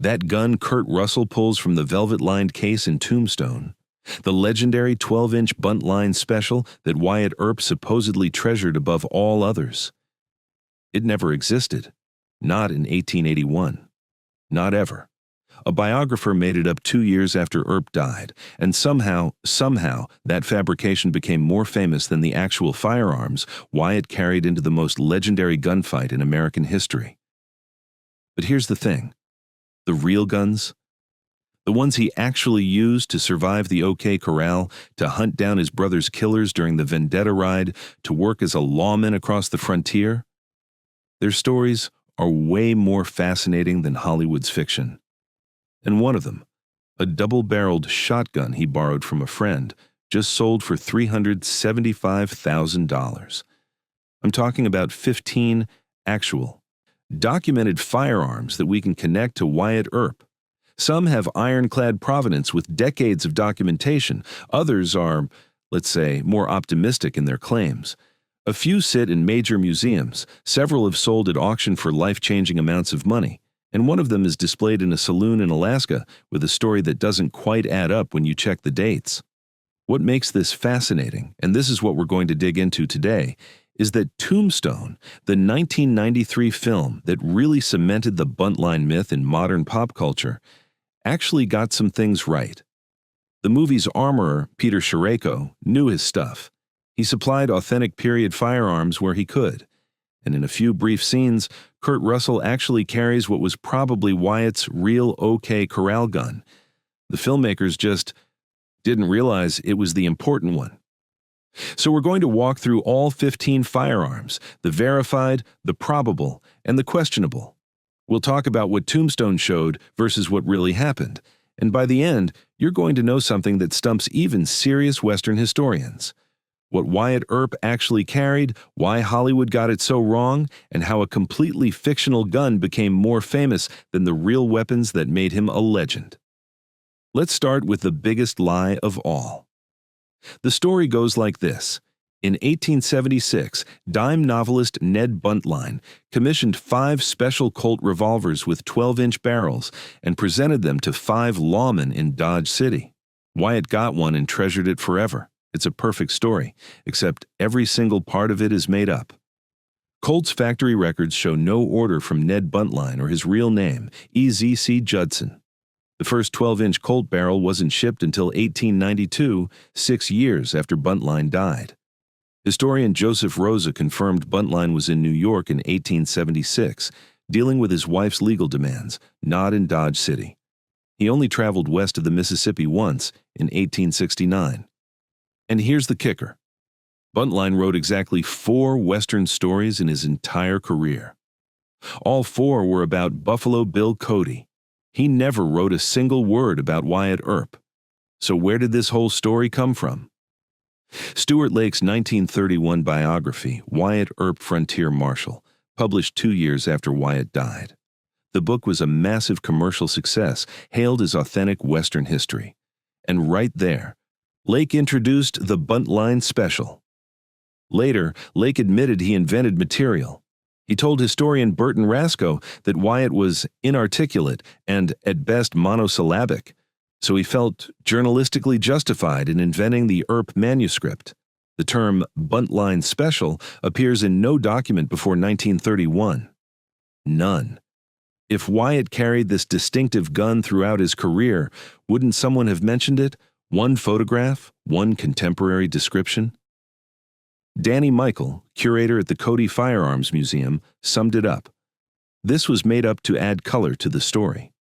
That gun Kurt Russell pulls from the velvet-lined case in Tombstone, the legendary 12-inch Buntline Special that Wyatt Earp supposedly treasured above all others. It never existed. Not in 1881. Not ever. A biographer made it up 2 years after Earp died, and somehow, that fabrication became more famous than the actual firearms Wyatt carried into the most legendary gunfight in American history. But here's the thing. The real guns, the ones he actually used to survive the OK Corral, to hunt down his brother's killers during the Vendetta ride, to work as a lawman across the frontier, their stories are way more fascinating than Hollywood's fiction. And one of them, a double-barreled shotgun he borrowed from a friend, just sold for $375,000. I'm talking about 15 actual, documented firearms that we can connect to Wyatt Earp. Some have ironclad provenance with decades of documentation. Others are, let's say, more optimistic in their claims. A few sit in major museums. Several have sold at auction for life-changing amounts of money. And one of them is displayed in a saloon in Alaska with a story that doesn't quite add up when you check the dates. What makes this fascinating, and this is what we're going to dig into today, is that Tombstone, the 1993 film that really cemented the Buntline myth in modern pop culture, actually got some things right. The movie's armorer, Peter Sherayko, knew his stuff. He supplied authentic period firearms where he could. And in a few brief scenes, Kurt Russell actually carries what was probably Wyatt's real OK Corral gun. The filmmakers just didn't realize it was the important one. So we're going to walk through all 15 firearms, the verified, the probable, and the questionable. We'll talk about what Tombstone showed versus what really happened. And by the end, you're going to know something that stumps even serious Western historians. What Wyatt Earp actually carried, why Hollywood got it so wrong, and how a completely fictional gun became more famous than the real weapons that made him a legend. Let's start with the biggest lie of all. The story goes like this. In 1876, dime novelist Ned Buntline commissioned 5 special Colt revolvers with 12-inch barrels and presented them to 5 lawmen in Dodge City. Wyatt got one and treasured it forever. It's a perfect story, except every single part of it is made up. Colt's factory records show no order from Ned Buntline or his real name, E.Z.C. Judson. The first 12-inch Colt barrel wasn't shipped until 1892, 6 years after Buntline died. Historian Joseph Rosa confirmed Buntline was in New York in 1876, dealing with his wife's legal demands, not in Dodge City. He only traveled west of the Mississippi once, in 1869. And here's the kicker. Buntline wrote exactly 4 Western stories in his entire career. All 4 were about Buffalo Bill Cody. He never wrote a single word about Wyatt Earp. So where did this whole story come from? Stuart Lake's 1931 biography, Wyatt Earp Frontier Marshal, published 2 years after Wyatt died. The book was a massive commercial success, hailed as authentic Western history. And right there, Lake introduced the Buntline Special. Later, Lake admitted he invented material. He told historian Burton Rasco that Wyatt was inarticulate and, at best, monosyllabic, so he felt journalistically justified in inventing the Earp manuscript. The term Buntline Special appears in no document before 1931. None. If Wyatt carried this distinctive gun throughout his career, wouldn't someone have mentioned it? One photograph, one contemporary description? Danny Michael, curator at the Cody Firearms Museum, summed it up. This was made up to add color to the story.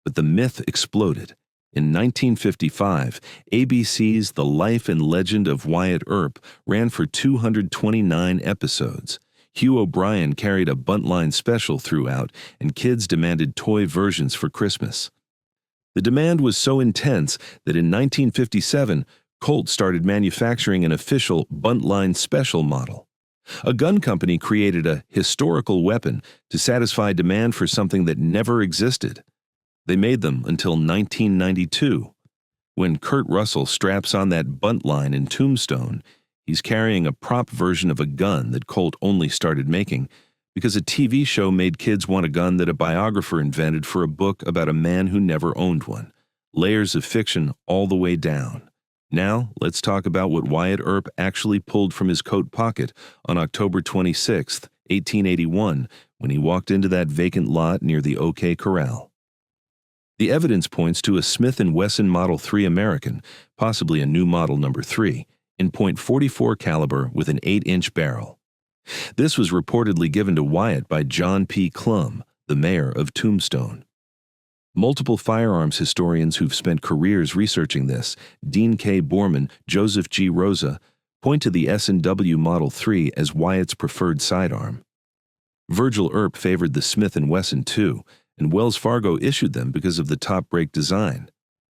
But the myth exploded. In 1955, ABC's The Life and Legend of Wyatt Earp ran for 229 episodes. Hugh O'Brien carried a Buntline Special throughout, and kids demanded toy versions for Christmas. The demand was so intense that in 1957, Colt started manufacturing an official Buntline Special model. A gun company created a historical weapon to satisfy demand for something that never existed. They made them until 1992. When Kurt Russell straps on that Buntline in Tombstone, he's carrying a prop version of a gun that Colt only started making Because a TV show made kids want a gun that a biographer invented for a book about a man who never owned one. Layers of fiction all the way down. Now, let's talk about what Wyatt Earp actually pulled from his coat pocket on October 26, 1881, when he walked into that vacant lot near the OK Corral. The evidence points to a Smith Wesson Model 3 American, possibly a new model number 3, in .44 caliber with an 8-inch barrel. This was reportedly given to Wyatt by John P. Clum, the mayor of Tombstone. Multiple firearms historians who've spent careers researching this, Dean K. Borman, Joseph G. Rosa, point to the S&W Model 3 as Wyatt's preferred sidearm. Virgil Earp favored the Smith & Wesson too, and Wells Fargo issued them because of the top-break design.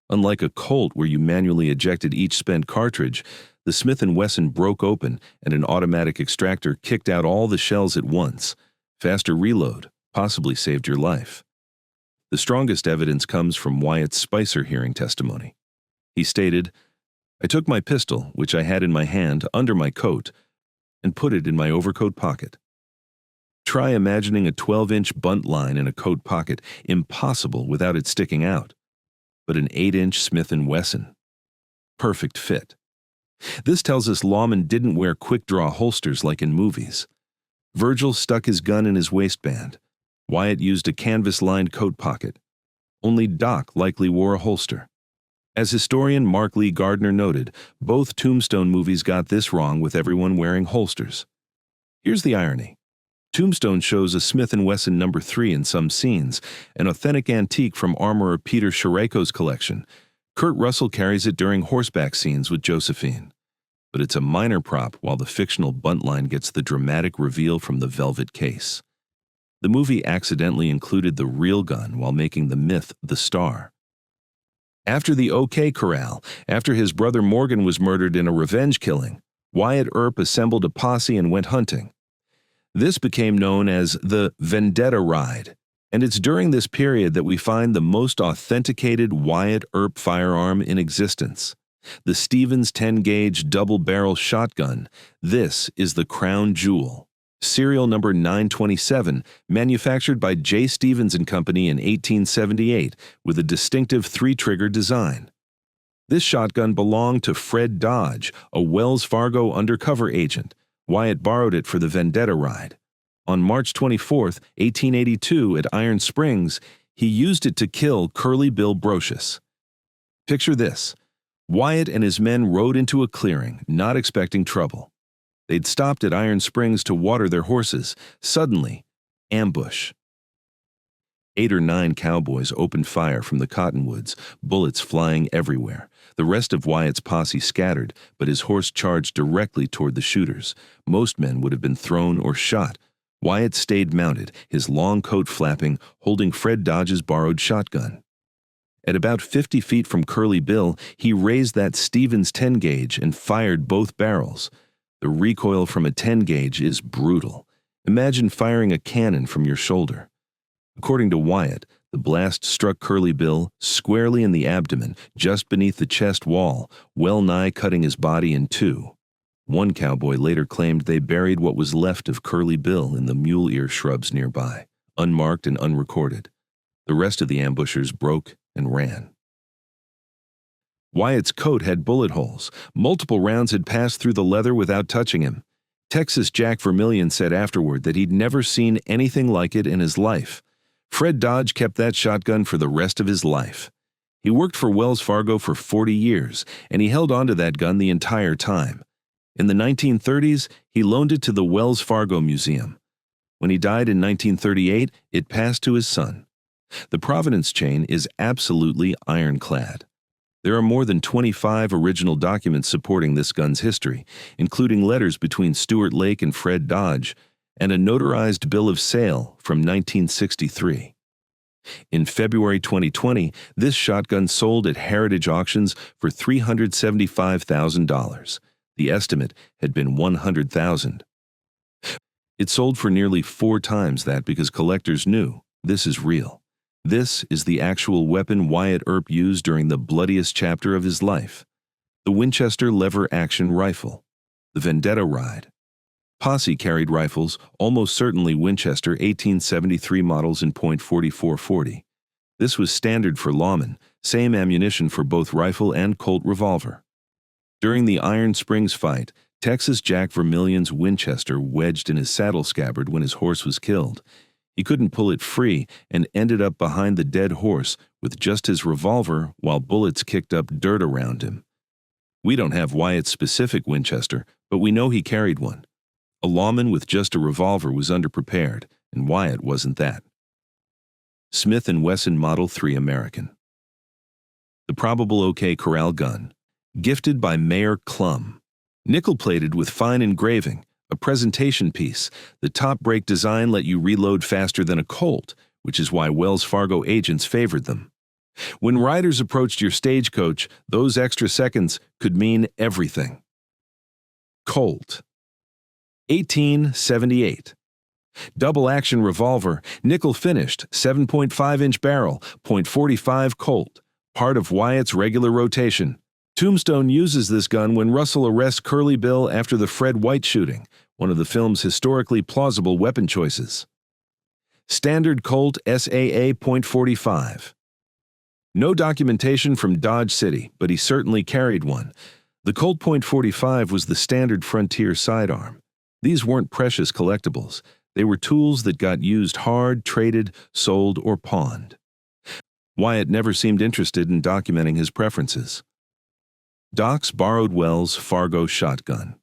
Unlike a Colt where you manually ejected each spent cartridge, the Smith & Wesson broke open and an automatic extractor kicked out all the shells at once. Faster reload possibly saved your life. The strongest evidence comes from Wyatt's Spicer hearing testimony. He stated, "I took my pistol, which I had in my hand, under my coat, and put it in my overcoat pocket." Try imagining a 12-inch buntline in a coat pocket, impossible without it sticking out. But an 8-inch Smith & Wesson. Perfect fit. This tells us Lawman didn't wear quick-draw holsters like in movies. Virgil stuck his gun in his waistband. Wyatt used a canvas-lined coat pocket. Only Doc likely wore a holster. As historian Mark Lee Gardner noted, both Tombstone movies got this wrong with everyone wearing holsters. Here's the irony. Tombstone shows a Smith & Wesson No. 3 in some scenes, an authentic antique from armorer Peter Shirako's collection. Kurt Russell carries it during horseback scenes with Josephine. But it's a minor prop while the fictional Buntline gets the dramatic reveal from the velvet case. The movie accidentally included the real gun while making the myth the star. After the OK Corral, after his brother Morgan was murdered in a revenge killing, Wyatt Earp assembled a posse and went hunting. This became known as the Vendetta Ride, and it's during this period that we find the most authenticated Wyatt Earp firearm in existence. The Stevens 10-gauge double-barrel shotgun. This is the crown jewel. Serial number 927, manufactured by J. Stevens & Company in 1878 with a distinctive 3-trigger design. This shotgun belonged to Fred Dodge, a Wells Fargo undercover agent. Wyatt borrowed it for the Vendetta Ride. On March 24, 1882, at Iron Springs, he used it to kill Curly Bill Brocius. Picture this. Wyatt and his men rode into a clearing, not expecting trouble. They'd stopped at Iron Springs to water their horses. Suddenly, ambush. 8 or 9 cowboys opened fire from the cottonwoods, bullets flying everywhere. The rest of Wyatt's posse scattered, but his horse charged directly toward the shooters. Most men would have been thrown or shot. Wyatt stayed mounted, his long coat flapping, holding Fred Dodge's borrowed shotgun. At about 50 feet from Curly Bill, he raised that Stevens 10-gauge and fired both barrels. The recoil from a 10-gauge is brutal. Imagine firing a cannon from your shoulder. According to Wyatt, the blast struck Curly Bill squarely in the abdomen, just beneath the chest wall, well-nigh cutting his body in two. One cowboy later claimed they buried what was left of Curly Bill in the mule ear shrubs nearby, unmarked and unrecorded. The rest of the ambushers broke and ran. Wyatt's coat had bullet holes. Multiple rounds had passed through the leather without touching him. Texas Jack Vermillion said afterward that he'd never seen anything like it in his life. Fred Dodge kept that shotgun for the rest of his life. He worked for Wells Fargo for 40 years, and he held onto that gun the entire time. In the 1930s, he loaned it to the Wells Fargo Museum. When he died in 1938, it passed to his son. The provenance chain is absolutely ironclad. There are more than 25 original documents supporting this gun's history, including letters between Stuart Lake and Fred Dodge, and a notarized bill of sale from 1963. In February 2020, this shotgun sold at Heritage Auctions for $375,000. The estimate had been $100,000. It sold for nearly 4 times that because collectors knew this is real. This is the actual weapon Wyatt Earp used during the bloodiest chapter of his life. The Winchester lever-action rifle. The Vendetta Ride. Posse carried rifles, almost certainly Winchester 1873 models in .4440. This was standard for Lawman, same ammunition for both rifle and Colt revolver. During the Iron Springs fight, Texas Jack Vermillion's Winchester wedged in his saddle scabbard when his horse was killed. He couldn't pull it free and ended up behind the dead horse with just his revolver while bullets kicked up dirt around him. We don't have Wyatt's specific Winchester, but we know he carried one. A lawman with just a revolver was underprepared, and Wyatt wasn't that. Smith & Wesson Model 3 American. The probable OK Corral gun, gifted by Mayor Clum. Nickel-plated with fine engraving, a presentation piece. The top break design let you reload faster than a Colt, which is why Wells Fargo agents favored them. When riders approached your stagecoach, those extra seconds could mean everything. Colt. 1878. Double-action revolver, nickel-finished, 7.5-inch barrel, .45 Colt, part of Wyatt's regular rotation. Tombstone uses this gun when Russell arrests Curly Bill after the Fred White shooting, one of the film's historically plausible weapon choices. Standard Colt SAA .45. No documentation from Dodge City, but he certainly carried one. The Colt .45 was the standard frontier sidearm. These weren't precious collectibles. They were tools that got used hard, traded, sold, or pawned. Wyatt never seemed interested in documenting his preferences. Doc's borrowed Wells Fargo shotgun.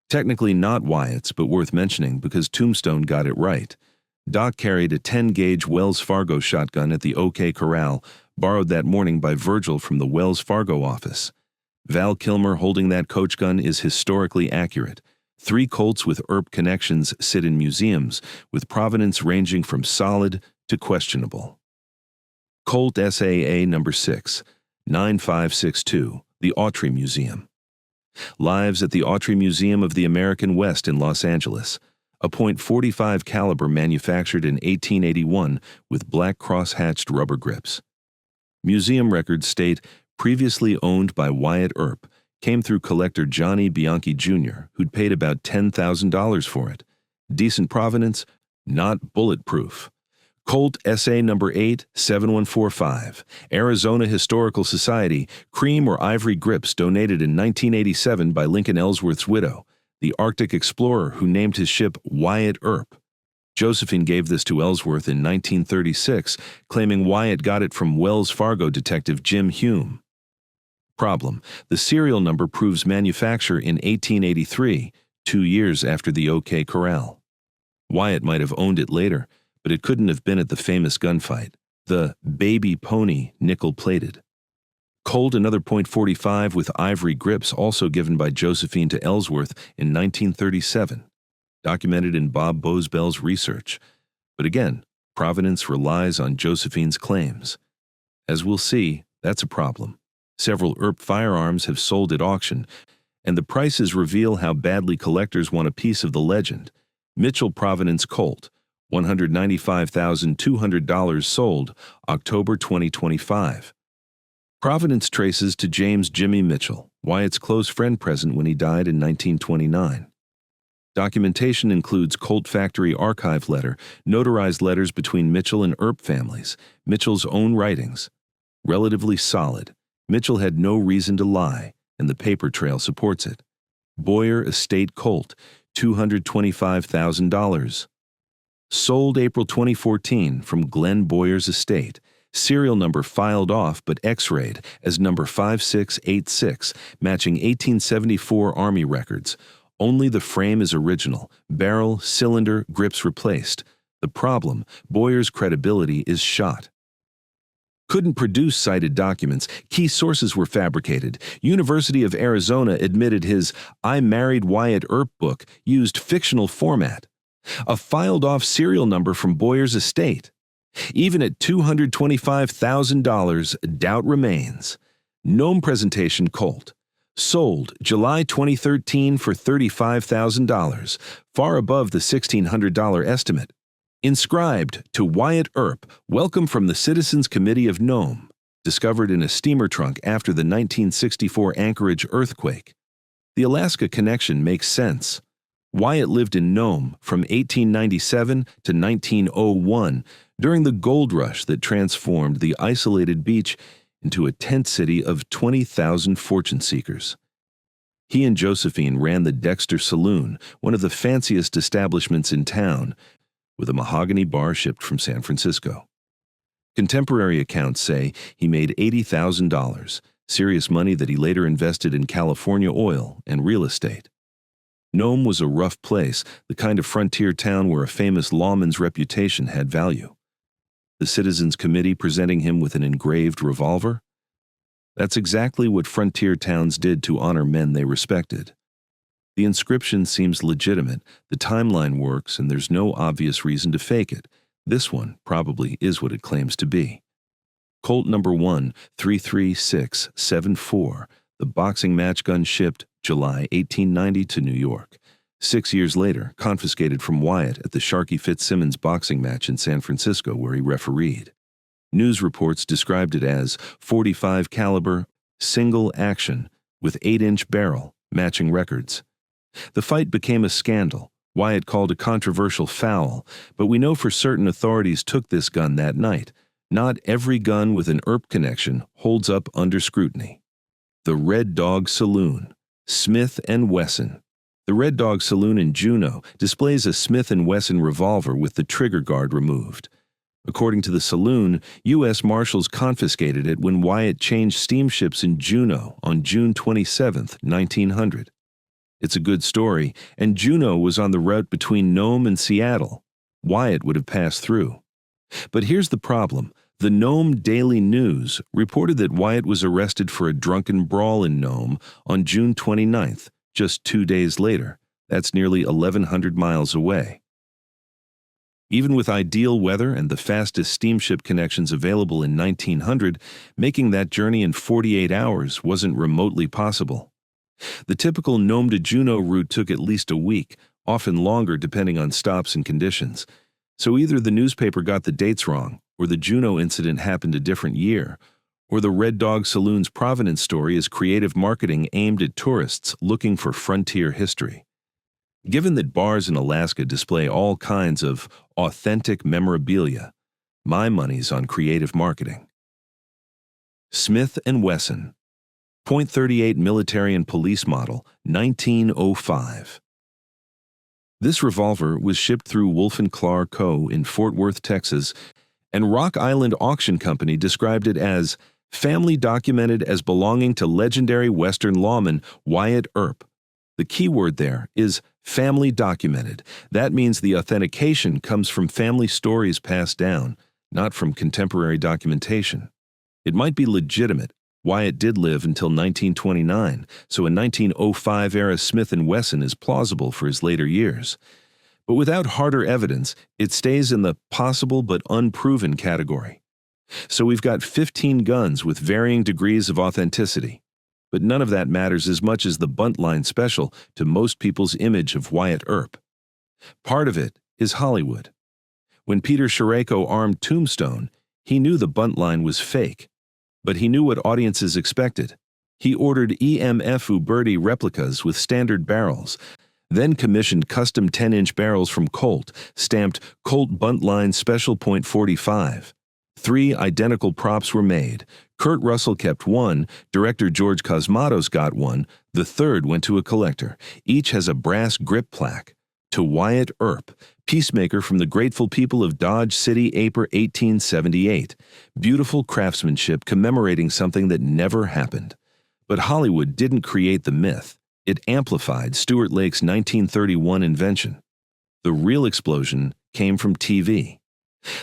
Technically not Wyatt's, but worth mentioning because Tombstone got it right. Doc carried a 10-gauge Wells Fargo shotgun at the OK Corral, borrowed that morning by Virgil from the Wells Fargo office. Val Kilmer holding that coach gun is historically accurate. 3 Colts with Earp connections sit in museums, with provenance ranging from solid to questionable. Colt SAA No. 6, 9562. The Autry Museum. Lives at the Autry Museum of the American West in Los Angeles. A .45 caliber manufactured in 1881 with black cross-hatched rubber grips. Museum records state previously owned by Wyatt Earp, came through collector Johnny Bianchi Jr., who'd paid about $10,000 for it. Decent provenance, not bulletproof. Colt SA No. 8, 7145, Arizona Historical Society, cream or ivory grips donated in 1987 by Lincoln Ellsworth's widow, the Arctic explorer who named his ship Wyatt Earp. Josephine gave this to Ellsworth in 1936, claiming Wyatt got it from Wells Fargo detective Jim Hume. Problem: the serial number proves manufacture in 1883, 2 years after the OK Corral. Wyatt might have owned it later, but it couldn't have been at the famous gunfight, the Baby Pony nickel-plated. Colt another .45 with ivory grips also given by Josephine to Ellsworth in 1937, documented in Bob Bosbell's research. But again, provenance relies on Josephine's claims. As we'll see, that's a problem. Several Earp firearms have sold at auction, and the prices reveal how badly collectors want a piece of the legend. Mitchell Provenance Colt, $195,200 sold, October 2025. Provenance traces to James Jimmy Mitchell, Wyatt's close friend present when he died in 1929. Documentation includes Colt factory archive letter, notarized letters between Mitchell and Earp families, Mitchell's own writings. Relatively solid. Mitchell had no reason to lie, and the paper trail supports it. Boyer Estate Colt, $225,000. Sold April 2014 from Glenn Boyer's estate. Serial number filed off but x-rayed as number 5686, matching 1874 Army records. Only the frame is original, barrel, cylinder, grips replaced. The problem: Boyer's credibility is shot. Couldn't produce cited documents. Key sources were fabricated. University of Arizona admitted his I Married Wyatt Earp book used fictional format. A filed-off serial number from Boyer's estate. Even at $225,000, doubt remains. Gnome Presentation Colt. Sold July 2013 for $35,000, far above the $1,600 estimate. Inscribed to Wyatt Earp, welcome from the Citizens Committee of Nome. Discovered in a steamer trunk after the 1964 Anchorage earthquake. The Alaska connection makes sense. Wyatt lived in Nome from 1897 to 1901 during the gold rush that transformed the isolated beach into a tent city of 20,000 fortune seekers. He and Josephine ran the Dexter Saloon, one of the fanciest establishments in town, with a mahogany bar shipped from San Francisco. Contemporary accounts say he made $80,000, serious money that he later invested in California oil and real estate. Nome was a rough place, the kind of frontier town where a famous lawman's reputation had value. The Citizens Committee presenting him with an engraved revolver? That's exactly what frontier towns did to honor men they respected. The inscription seems legitimate, the timeline works, and there's no obvious reason to fake it. This one probably is what it claims to be. Colt number 1, 33674, the boxing match gun shipped July 1890 to New York. 6 years later, confiscated from Wyatt at the Sharkey Fitzsimmons boxing match in San Francisco where he refereed. News reports described it as .45 caliber, single action, with 8-inch barrel, matching records. The fight became a scandal. Wyatt called a controversial foul, but we know for certain authorities took this gun that night. Not every gun with an Earp connection holds up under scrutiny. The Red Dog Saloon, Smith Wesson. The Red Dog Saloon in Juneau displays a Smith & Wesson revolver with the trigger guard removed. According to the saloon, U.S. Marshals confiscated it when Wyatt changed steamships in Juneau on June 27, 1900. It's a good story, and Juneau was on the route between Nome and Seattle. Wyatt would have passed through. But here's the problem. The Nome Daily News reported that Wyatt was arrested for a drunken brawl in Nome on June 29th, just 2 days later. That's nearly 1,100 miles away. Even with ideal weather and the fastest steamship connections available in 1900, making that journey in 48 hours wasn't remotely possible. The typical Nome to Juneau route took at least a week, often longer depending on stops and conditions. So either the newspaper got the dates wrong, or the Juneau incident happened a different year, or the Red Dog Saloon's Providence story is creative marketing aimed at tourists looking for frontier history. Given that bars in Alaska display all kinds of authentic memorabilia, my money's on creative marketing. Smith & Wesson, .38 military and police model, 1905. This revolver was shipped through Wolf & Clark Co. in Fort Worth, Texas, and Rock Island Auction Company described it as family documented as belonging to legendary Western lawman Wyatt Earp. The key word there is family documented. That means the authentication comes from family stories passed down, not from contemporary documentation. It might be legitimate. Wyatt did live until 1929, so a 1905-era Smith & Wesson is plausible for his later years. But without harder evidence, it stays in the possible but unproven category. So we've got 15 guns with varying degrees of authenticity. But none of that matters as much as the Buntline Special to most people's image of Wyatt Earp. Part of it is Hollywood. When Peter Sherayko armed Tombstone, he knew the Buntline was fake. But he knew what audiences expected. He ordered EMF Uberti replicas with standard barrels, then commissioned custom 10-inch barrels from Colt, stamped Colt Buntline Special .45. 3 identical props were made. Kurt Russell kept one, director George Cosmatos got one, the third went to a collector. Each has a brass grip plaque. To Wyatt Earp, peacemaker from the grateful people of Dodge City, April 1878. Beautiful craftsmanship commemorating something that never happened. But Hollywood didn't create the myth. It amplified Stuart Lake's 1931 invention. The real explosion came from TV.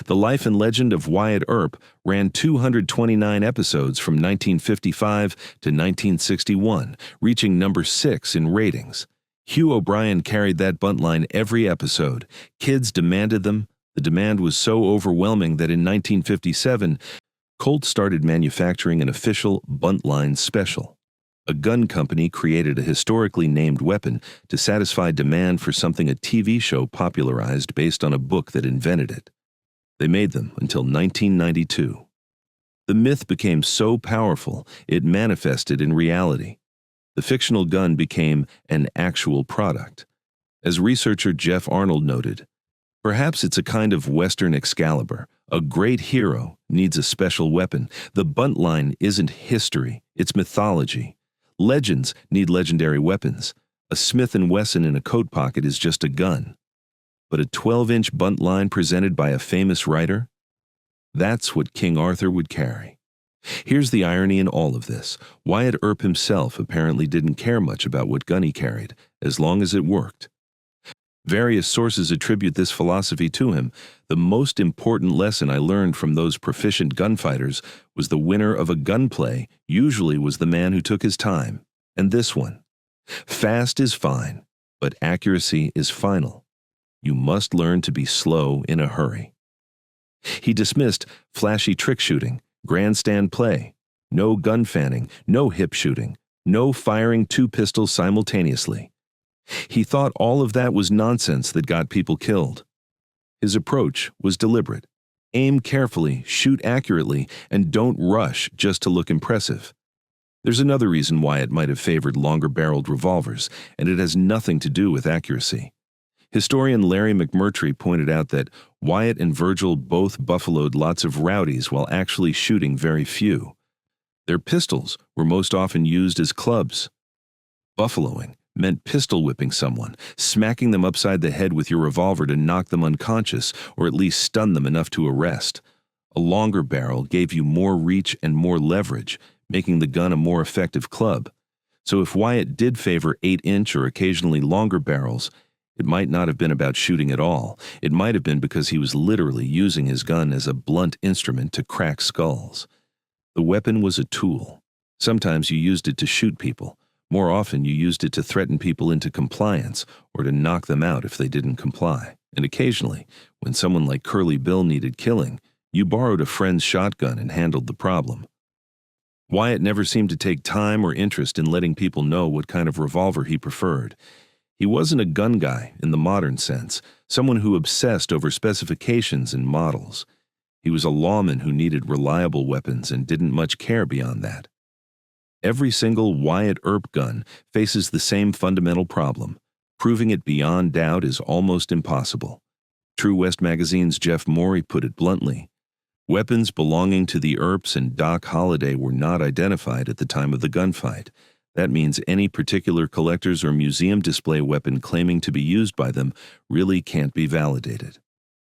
The life and legend of Wyatt Earp ran 229 episodes from 1955 to 1961, reaching number 6 in ratings. Hugh O'Brien carried that Buntline every episode. Kids demanded them. The demand was so overwhelming that in 1957, Colt started manufacturing an official Buntline Special. A gun company created a historically named weapon to satisfy demand for something a TV show popularized based on a book that invented it. They made them until 1992. The myth became so powerful, it manifested in reality. The fictional gun became an actual product. As researcher Jeff Arnold noted, perhaps it's a kind of Western Excalibur. A great hero needs a special weapon. The Buntline isn't history, it's mythology. Legends need legendary weapons. A Smith Wesson in a coat pocket is just a gun. But a 12-inch Buntline presented by a famous writer? That's what King Arthur would carry. Here's the irony in all of this. Wyatt Earp himself apparently didn't care much about what gun he carried, as long as it worked. Various sources attribute this philosophy to him. The most important lesson I learned from those proficient gunfighters was the winner of a gunplay usually was the man who took his time. And this one. Fast is fine, but accuracy is final. You must learn to be slow in a hurry. He dismissed flashy trick shooting, grandstand play, no gun fanning, no hip shooting, no firing 2 pistols simultaneously. He thought all of that was nonsense that got people killed. His approach was deliberate. Aim carefully, shoot accurately, and don't rush just to look impressive. There's another reason Wyatt might have favored longer-barreled revolvers, and it has nothing to do with accuracy. Historian Larry McMurtry pointed out that Wyatt and Virgil both buffaloed lots of rowdies while actually shooting very few. Their pistols were most often used as clubs. Buffaloing meant pistol whipping someone, smacking them upside the head with your revolver to knock them unconscious or at least stun them enough to arrest. A longer barrel gave you more reach and more leverage, making the gun a more effective club. So if Wyatt did favor 8-inch or occasionally longer barrels, it might not have been about shooting at all. It might have been because he was literally using his gun as a blunt instrument to crack skulls. The weapon was a tool. Sometimes you used it to shoot people. More often, you used it to threaten people into compliance or to knock them out if they didn't comply. And occasionally, when someone like Curly Bill needed killing, you borrowed a friend's shotgun and handled the problem. Wyatt never seemed to take time or interest in letting people know what kind of revolver he preferred. He wasn't a gun guy in the modern sense, someone who obsessed over specifications and models. He was a lawman who needed reliable weapons and didn't much care beyond that. Every single Wyatt Earp gun faces the same fundamental problem. Proving it beyond doubt is almost impossible. True West Magazine's Jeff Morey put it bluntly. Weapons belonging to the Earps and Doc Holliday were not identified at the time of the gunfight. That means any particular collector's or museum display weapon claiming to be used by them really can't be validated.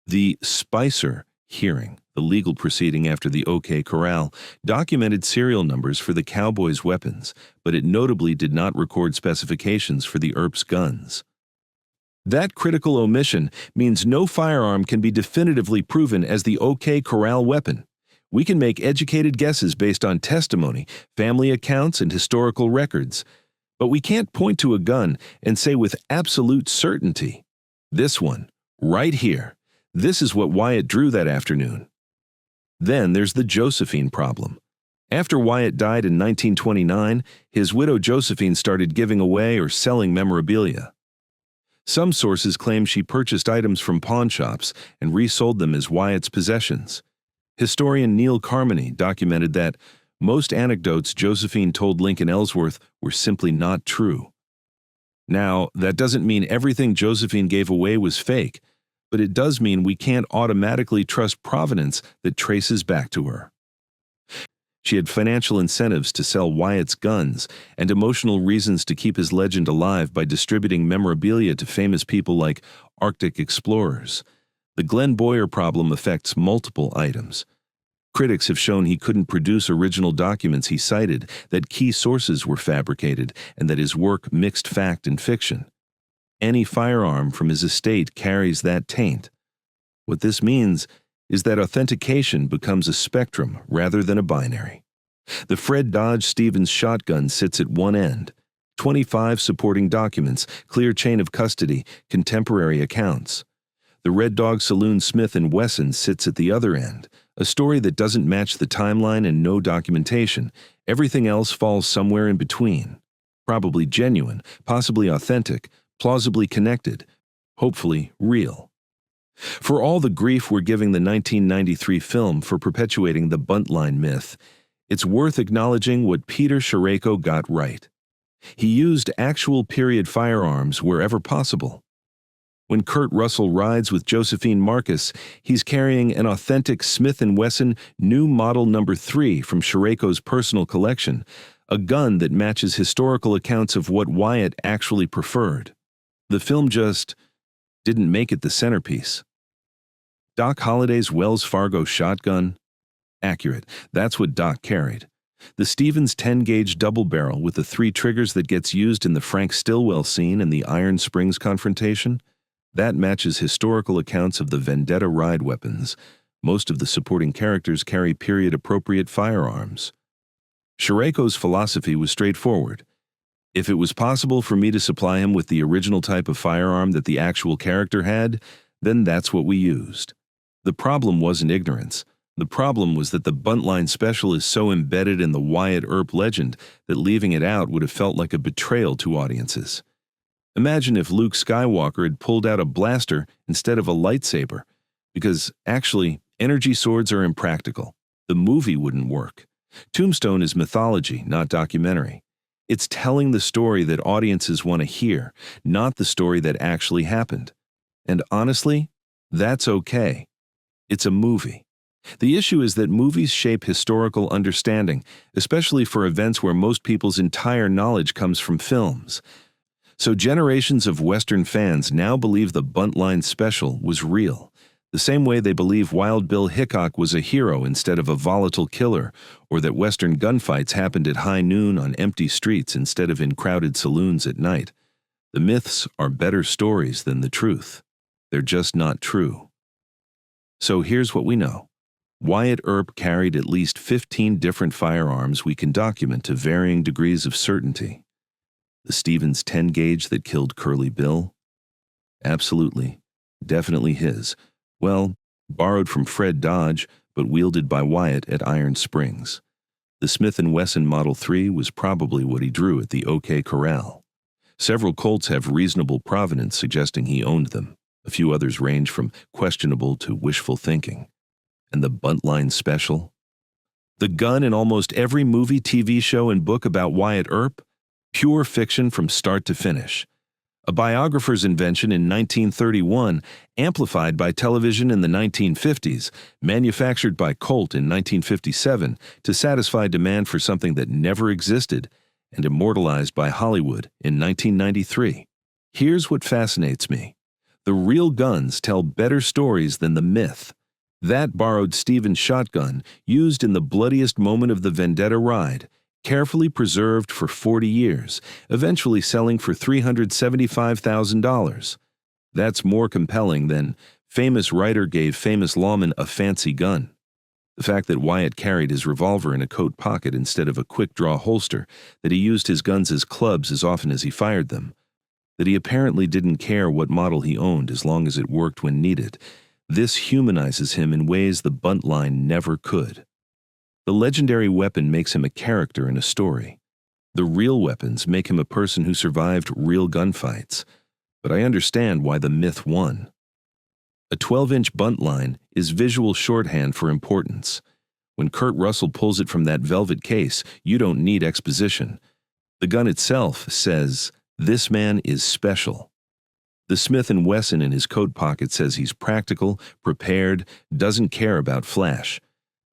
The Spicer hearing, the legal proceeding after the OK Corral, documented serial numbers for the Cowboys' weapons, but it notably did not record specifications for the Earps' guns. That critical omission means no firearm can be definitively proven as the OK Corral weapon. We can make educated guesses based on testimony, family accounts, and historical records, but we can't point to a gun and say with absolute certainty, this one, right here, this is what Wyatt drew that afternoon. Then there's the Josephine problem. After Wyatt died in 1929, his widow Josephine started giving away or selling memorabilia. Some sources claim she purchased items from pawn shops and resold them as Wyatt's possessions. Historian Neil Carmody documented that most anecdotes Josephine told Lincoln Ellsworth were simply not true. Now, that doesn't mean everything Josephine gave away was fake, but it does mean we can't automatically trust provenance that traces back to her. She had financial incentives to sell Wyatt's guns and emotional reasons to keep his legend alive by distributing memorabilia to famous people like Arctic explorers. The Glenn Boyer problem affects multiple items. Critics have shown he couldn't produce original documents he cited, that key sources were fabricated, and that his work mixed fact and fiction. Any firearm from his estate carries that taint. What this means is that authentication becomes a spectrum rather than a binary. The Fred Dodge Stevens shotgun sits at one end. 25 supporting documents, clear chain of custody, contemporary accounts. The Red Dog Saloon Smith & Wesson sits at the other end, a story that doesn't match the timeline and no documentation. Everything else falls somewhere in between. Probably genuine, possibly authentic, plausibly connected, hopefully real. For all the grief we're giving the 1993 film for perpetuating the Buntline myth, it's worth acknowledging what Peter Sherayko got right. He used actual period firearms wherever possible. When Kurt Russell rides with Josephine Marcus, he's carrying an authentic Smith & Wesson New Model No. 3 from Scireco's personal collection, a gun that matches historical accounts of what Wyatt actually preferred. The film just didn't make it the centerpiece. Doc Holliday's Wells Fargo shotgun? Accurate. That's what Doc carried. The Stevens 10-gauge double barrel with the 3 triggers that gets used in the Frank Stillwell scene in the Iron Springs confrontation? That matches historical accounts of the Vendetta ride weapons. Most of the supporting characters carry period-appropriate firearms. Scireco's philosophy was straightforward. If it was possible for me to supply him with the original type of firearm that the actual character had, then that's what we used. The problem wasn't ignorance. The problem was that the Buntline Special is so embedded in the Wyatt Earp legend that leaving it out would have felt like a betrayal to audiences. Imagine if Luke Skywalker had pulled out a blaster instead of a lightsaber, because actually, energy swords are impractical. The movie wouldn't work. Tombstone is mythology, not documentary. It's telling the story that audiences want to hear, not the story that actually happened. And honestly, that's okay. It's a movie. The issue is that movies shape historical understanding, especially for events where most people's entire knowledge comes from films. So generations of Western fans now believe the Buntline Special was real, the same way they believe Wild Bill Hickok was a hero instead of a volatile killer, or that Western gunfights happened at high noon on empty streets instead of in crowded saloons at night. The myths are better stories than the truth. They're just not true. So here's what we know. Wyatt Earp carried at least 15 different firearms we can document to varying degrees of certainty. The Stevens 10-gauge that killed Curly Bill? Absolutely. Definitely his. Well, borrowed from Fred Dodge, but wielded by Wyatt at Iron Springs. The Smith & Wesson Model 3 was probably what he drew at the OK Corral. Several Colts have reasonable provenance suggesting he owned them. A few others range from questionable to wishful thinking. And the Buntline Special? The gun in almost every movie, TV show, and book about Wyatt Earp? Pure fiction from start to finish. A biographer's invention in 1931, amplified by television in the 1950s, manufactured by Colt in 1957 to satisfy demand for something that never existed, and immortalized by Hollywood in 1993. Here's what fascinates me. The real guns tell better stories than the myth. That borrowed Stevens shotgun, used in the bloodiest moment of the Vendetta ride, carefully preserved for 40 years, eventually selling for $375,000. That's more compelling than famous writer gave famous lawman a fancy gun. The fact that Wyatt carried his revolver in a coat pocket instead of a quick-draw holster, that he used his guns as clubs as often as he fired them, that he apparently didn't care what model he owned as long as it worked when needed, this humanizes him in ways the Buntline never could. The legendary weapon makes him a character in a story. The real weapons make him a person who survived real gunfights. But I understand why the myth won. A 12-inch Buntline is visual shorthand for importance. When Kurt Russell pulls it from that velvet case, you don't need exposition. The gun itself says, "This man is special." The Smith & Wesson in his coat pocket says he's practical, prepared, doesn't care about flash,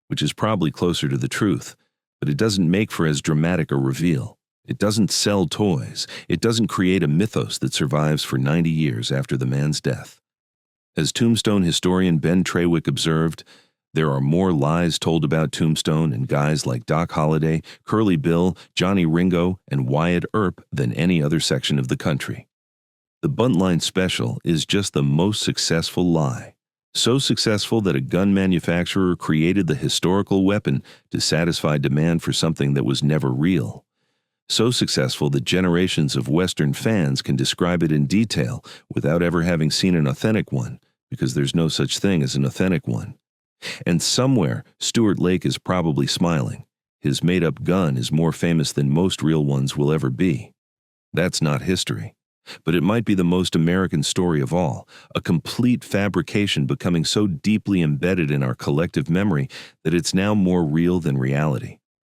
which is probably closer to the truth, but it doesn't make for as dramatic a reveal. It doesn't sell toys. It doesn't create a mythos that survives for 90 years after the man's death. As Tombstone historian Ben Trawick observed, there are more lies told about Tombstone and guys like Doc Holliday, Curly Bill, Johnny Ringo, and Wyatt Earp than any other section of the country. The Buntline Special is just the most successful lie. So successful that a gun manufacturer created the historical weapon to satisfy demand for something that was never real. So successful that generations of Western fans can describe it in detail without ever having seen an authentic one, because there's no such thing as an authentic one. And somewhere, Stuart Lake is probably smiling. His made-up gun is more famous than most real ones will ever be. That's not history. But it might be the most American story of all, a complete fabrication becoming so deeply embedded in our collective memory that it's now more real than reality.